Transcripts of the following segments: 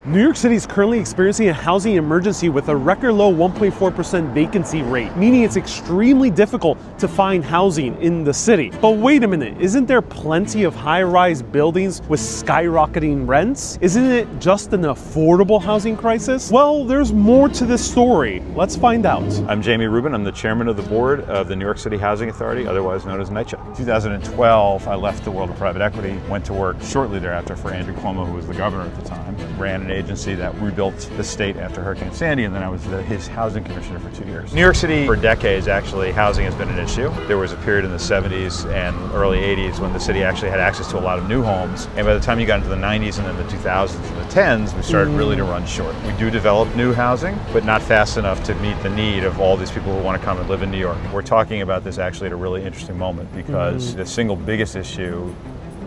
New York City is currently experiencing a housing emergency with a record low 1.4% vacancy rate, meaning it's extremely difficult to find housing in the city. But wait a minute, isn't there plenty of high-rise buildings with skyrocketing rents? Isn't it just an affordable housing crisis? Well, there's more to this story. Let's find out. I'm Jamie Rubin. I'm the chairman of the board of the New York City Housing Authority, otherwise known as NYC. In 2012, I left the world of private equity, went to work shortly thereafter for Andrew Cuomo, who was the governor at the time, ran an agency that rebuilt the state after Hurricane Sandy, and then I was his housing commissioner for 2 years. New York City, for decades, actually, housing has been an issue. There was a period in the 70s and early 80s when the city actually had access to a lot of new homes, and by the time you got into the 90s and then the 2000s and the 10s, we started really to run short. We do develop new housing, but not fast enough to meet the need of all these people who want to come and live in New York. We're talking about this actually at a really interesting moment because the single biggest issue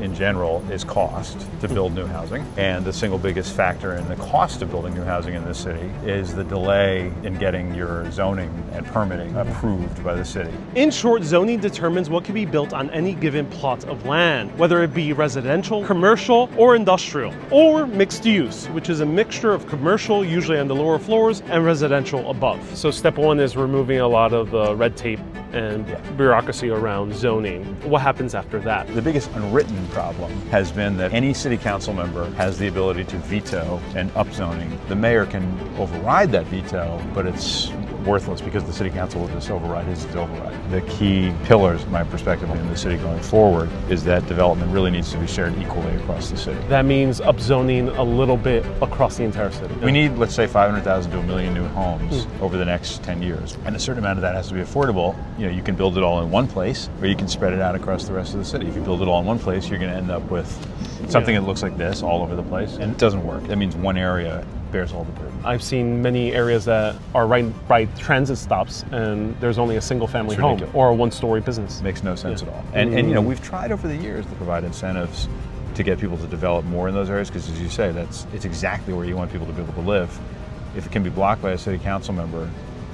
in general is cost to build new housing, and the single biggest factor in the cost of building new housing in this city is the delay in getting your zoning and permitting approved by the city. In short, zoning determines what can be built on any given plot of land, whether it be residential, commercial, or industrial, or mixed use, which is a mixture of commercial, usually on the lower floors, and residential above. So step one is removing a lot of the red tape and bureaucracy around zoning. What happens after that? The biggest unwritten problem has been that any city council member has the ability to veto an upzoning. The mayor can override that veto, but it's worthless because the city council will just override his override. The key pillars, from my perspective, in the city going forward is that development really needs to be shared equally across the city. That means upzoning a little bit across the entire city. We need, let's say, 500,000 to 1 million new homes over the next 10 years. And a certain amount of that has to be affordable. You know, you can build it all in one place, or you can spread it out across the rest of the city. If you build it all in one place, you're going to end up with something that looks like this all over the place, and it doesn't work. That means one area bears all the burden. I've seen many areas that are right by transit stops, and there's only a single family home or a one-story business. It makes no sense at all. And you know, we've tried over the years to provide incentives to get people to develop more in those areas, because as you say, it's exactly where you want people to be able to live. If it can be blocked by a city council member,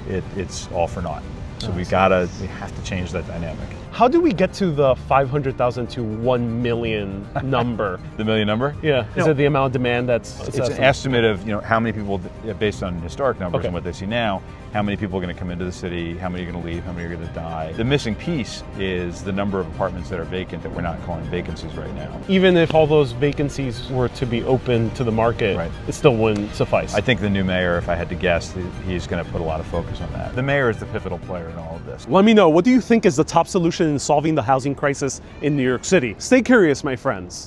it's all for naught. So we have to change that dynamic. How do we get to the 500,000 to 1 million number? The million number? Yeah. Is it the amount of demand that's... It's an estimate of, you know, how many people, based on historic numbers and what they see now, how many people are going to come into the city, how many are going to leave, how many are going to die. The missing piece is the number of apartments that are vacant that we're not calling vacancies right now. Even if all those vacancies were to be open to the market, it still wouldn't suffice. I think the new mayor, if I had to guess, he's going to put a lot of focus on that. The mayor is the pivotal player in all of this. Let me know, what do you think is the top solution in solving the housing crisis in New York City? Stay curious, my friends.